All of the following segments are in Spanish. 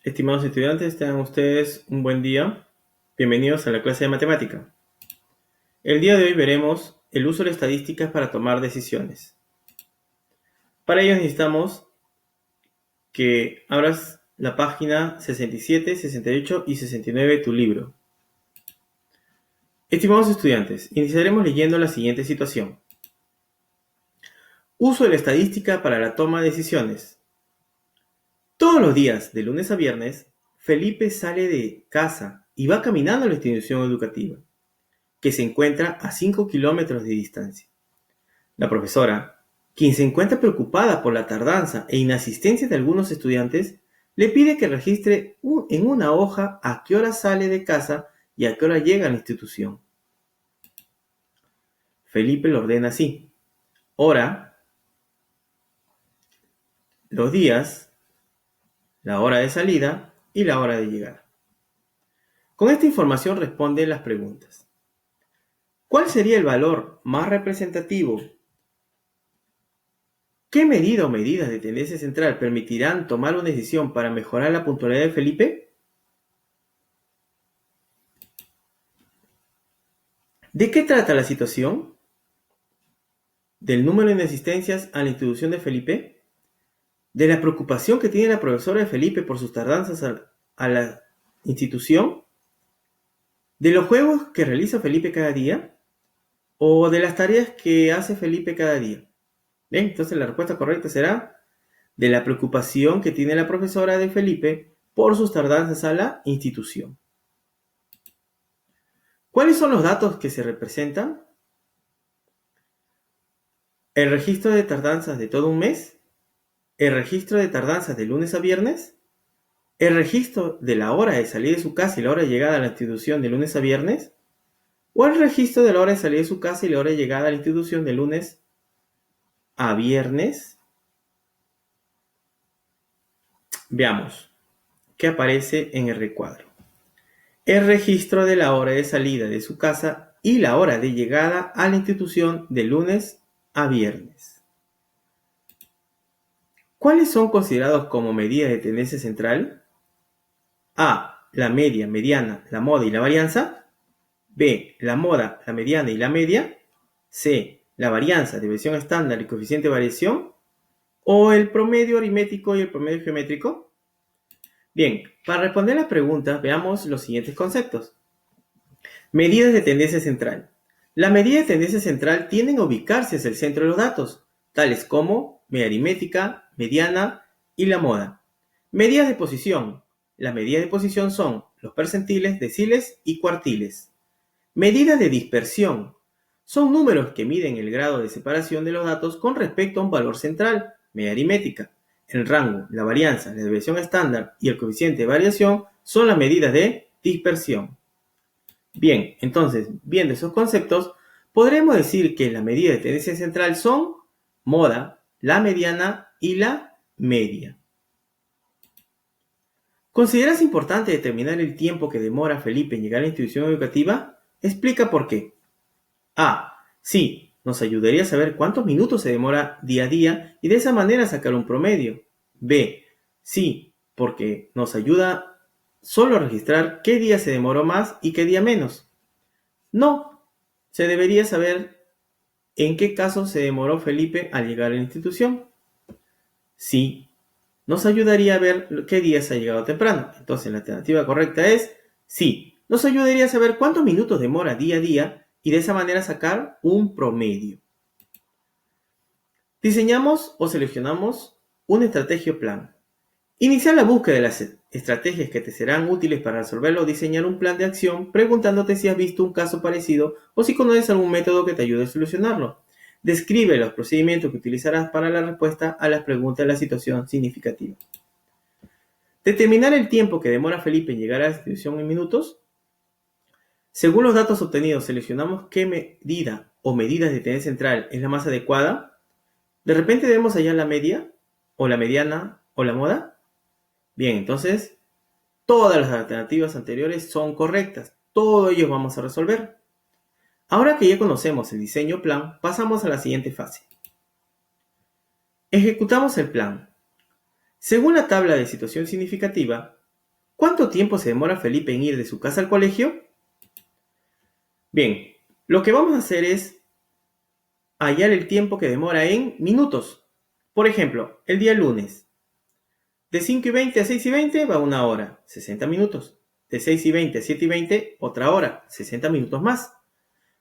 Estimados estudiantes, tengan ustedes un buen día. Bienvenidos a la clase de matemática. El día de hoy veremos el uso de estadísticas para tomar decisiones. Para ello necesitamos que abras la página 67, 68 y 69 de tu libro. Estimados estudiantes, iniciaremos leyendo la siguiente situación. Uso de la estadística para la toma de decisiones. Todos los días, de lunes a viernes, Felipe sale de casa y va caminando a la institución educativa, que se encuentra a 5 kilómetros de distancia. La profesora, quien se encuentra preocupada por la tardanza e inasistencia de algunos estudiantes, le pide que registre en una hoja a qué hora sale de casa y a qué hora llega a la institución. Felipe lo ordena así: hora, los días, la hora de salida y la hora de llegada. Con esta información responde las preguntas. ¿Cuál sería el valor más representativo? ¿Qué medida o medidas de tendencia central permitirán tomar una decisión para mejorar la puntualidad de Felipe? ¿De qué trata la situación? ¿Del número de inasistencias a la institución de Felipe? ¿De la preocupación que tiene la profesora de Felipe por sus tardanzas a la institución? ¿De los juegos que realiza Felipe cada día? ¿O de las tareas que hace Felipe cada día? Bien, entonces la respuesta correcta será de la preocupación que tiene la profesora de Felipe por sus tardanzas a la institución. ¿Cuáles son los datos que se representan? El registro de tardanzas de todo un mes, el registro de tardanzas de lunes a viernes, el registro de la hora de salir de su casa y la hora de llegada a la institución de lunes a viernes, o el registro de la hora de salir de su casa y la hora de llegada a la institución de lunes a viernes. Veamos qué aparece en el recuadro. El registro de la hora de salida de su casa y la hora de llegada a la institución de lunes a viernes. ¿Cuáles son considerados como medidas de tendencia central? A. La media, mediana, la moda y la varianza. B. La moda, la mediana y la media. C. La varianza, desviación estándar y coeficiente de variación. O el promedio aritmético y el promedio geométrico. Bien, para responder las preguntas veamos los siguientes conceptos. Medidas de tendencia central. Las medidas de tendencia central tienden a ubicarse hacia el centro de los datos, tales como media aritmética, mediana y la moda. Medidas de posición. Las medidas de posición son los percentiles, deciles y cuartiles. Medidas de dispersión. Son números que miden el grado de separación de los datos con respecto a un valor central, media aritmética. El rango, la varianza, la desviación estándar y el coeficiente de variación son las medidas de dispersión. Bien, entonces, viendo esos conceptos, podremos decir que las medidas de tendencia central son moda, la mediana y la media. ¿Consideras importante determinar el tiempo que demora Felipe en llegar a la institución educativa? Explica por qué. A. Sí, nos ayudaría a saber cuántos minutos se demora día a día y de esa manera sacar un promedio. B. Sí, porque nos ayuda solo a registrar qué día se demoró más y qué día menos. No, se debería saber en qué caso se demoró Felipe al llegar a la institución. Sí, nos ayudaría a ver qué días ha llegado temprano. Entonces la alternativa correcta es sí, nos ayudaría a saber cuántos minutos demora día a día y de esa manera sacar un promedio. Diseñamos o seleccionamos una estrategia o plan. Iniciar la búsqueda de las estrategias que te serán útiles para resolverlo o diseñar un plan de acción preguntándote si has visto un caso parecido o si conoces algún método que te ayude a solucionarlo. Describe los procedimientos que utilizarás para la respuesta a las preguntas de la situación significativa. Determinar el tiempo que demora Felipe en llegar a la institución en minutos. Según los datos obtenidos, seleccionamos qué medida o medidas de tendencia central es la más adecuada. ¿De repente debemos hallar la media, o la mediana, o la moda? Bien, entonces, todas las alternativas anteriores son correctas. Todo ello vamos a resolver. Ahora que ya conocemos el diseño plan, pasamos a la siguiente fase. Ejecutamos el plan. Según la tabla de situación significativa, ¿Cuánto tiempo se demora Felipe en ir de su casa al colegio? Bien, lo que vamos a hacer es hallar el tiempo que demora en minutos. Por ejemplo, el día lunes. De 5:20 a 6:20 va 1 hora, 60 minutos. De 6:20 a 7:20, otra hora, 60 minutos más.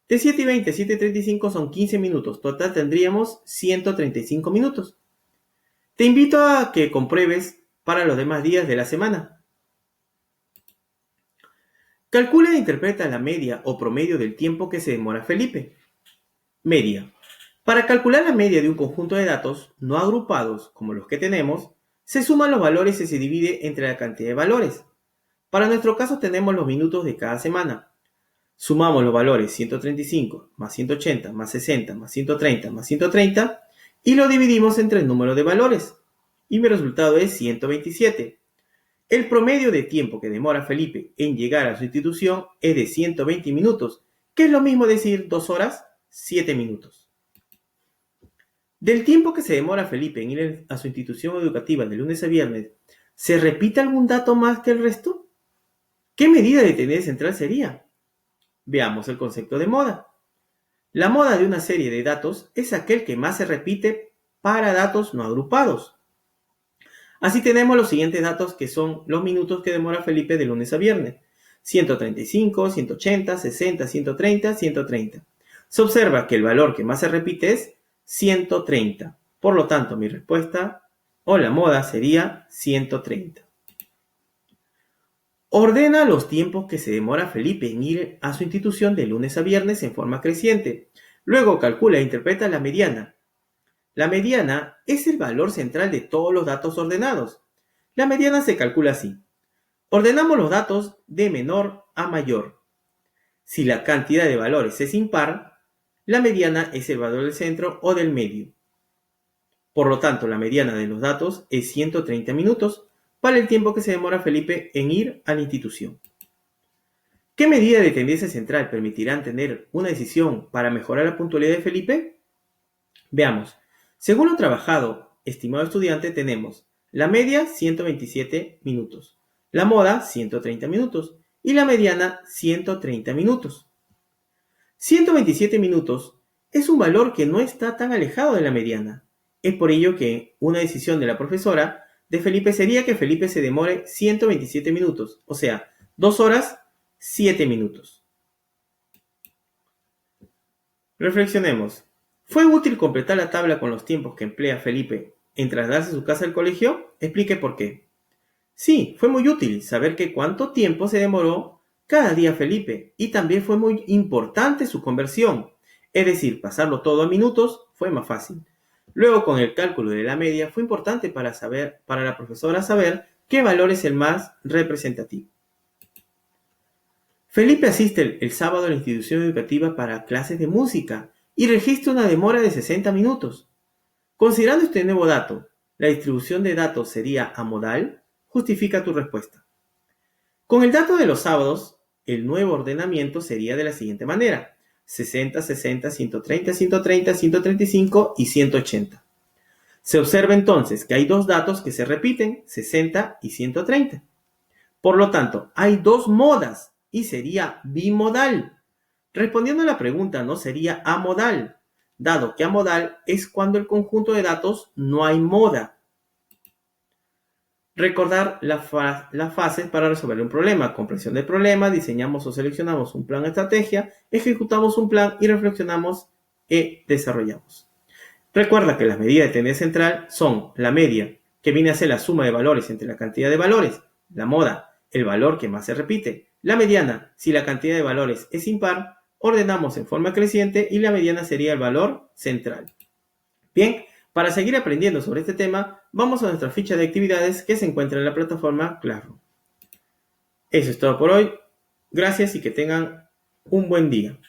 De 7:20 a 7:35 son 15 minutos. Total tendríamos 135 minutos. Te invito a que compruebes para los demás días de la semana. Calcula e interpreta la media o promedio del tiempo que se demora Felipe. Media. Para calcular la media de un conjunto de datos no agrupados, como los que tenemos, se suman los valores y se divide entre la cantidad de valores. Para nuestro caso tenemos los minutos de cada semana. Sumamos los valores 135 más 180 más 60 más 130 más 130 y lo dividimos entre el número de valores. Y mi resultado es 127. El promedio de tiempo que demora Felipe en llegar a su institución es de 120 minutos, que es lo mismo decir 2 horas, 7 minutos. Del tiempo que se demora Felipe en ir a su institución educativa de lunes a viernes, ¿se repite algún dato más que el resto? ¿Qué medida de tendencia central sería? Veamos el concepto de moda. La moda de una serie de datos es aquel que más se repite para datos no agrupados. Así tenemos los siguientes datos que son los minutos que demora Felipe de lunes a viernes. 135, 180, 60, 130, 130. Se observa que el valor que más se repite es 130. Por lo tanto, mi respuesta o la moda sería 130. Ordena los tiempos que se demora Felipe en ir a su institución de lunes a viernes en forma creciente. Luego calcula e interpreta la mediana. La mediana es el valor central de todos los datos ordenados. La mediana se calcula así. Ordenamos los datos de menor a mayor. Si la cantidad de valores es impar, la mediana es el valor del centro o del medio. Por lo tanto, la mediana de los datos es 130 minutos para el tiempo que se demora Felipe en ir a la institución. ¿Qué medida de tendencia central permitirán tener una decisión para mejorar la puntualidad de Felipe? Veamos. Según lo trabajado, estimado estudiante, tenemos la media 127 minutos, la moda 130 minutos y la mediana 130 minutos. 127 minutos es un valor que no está tan alejado de la mediana. Es por ello que una decisión de la profesora de Felipe sería que Felipe se demore 127 minutos, o sea, 2 horas, 7 minutos. Reflexionemos. ¿Fue útil completar la tabla con los tiempos que emplea Felipe en trasladarse de su casa al colegio? Explique por qué. Sí, fue muy útil saber cuánto tiempo se demoró cada día Felipe y también fue muy importante su conversión, es decir, pasarlo todo a minutos fue más fácil. Luego, con el cálculo de la media, fue importante para la profesora saber qué valor es el más representativo. Felipe asiste el sábado a la institución educativa para clases de música y registra una demora de 60 minutos. Considerando este nuevo dato, ¿la distribución de datos sería amodal? Justifica tu respuesta. Con el dato de los sábados, el nuevo ordenamiento sería de la siguiente manera: 60, 60, 130, 130, 135 y 180. Se observa entonces que hay dos datos que se repiten, 60 y 130. Por lo tanto, hay dos modas y sería bimodal. Respondiendo a la pregunta, no sería amodal, dado que amodal es cuando el conjunto de datos no hay moda. Recordar las fases para resolver un problema. Comprensión del problema, diseñamos o seleccionamos un plan de estrategia, ejecutamos un plan y reflexionamos y desarrollamos. Recuerda que las medidas de tendencia central son la media, que viene a ser la suma de valores entre la cantidad de valores, la moda, el valor que más se repite, la mediana, si la cantidad de valores es impar, ordenamos en forma creciente y la mediana sería el valor central. Bien, para seguir aprendiendo sobre este tema, vamos a nuestra ficha de actividades que se encuentra en la plataforma Classroom. Eso es todo por hoy. Gracias y que tengan un buen día.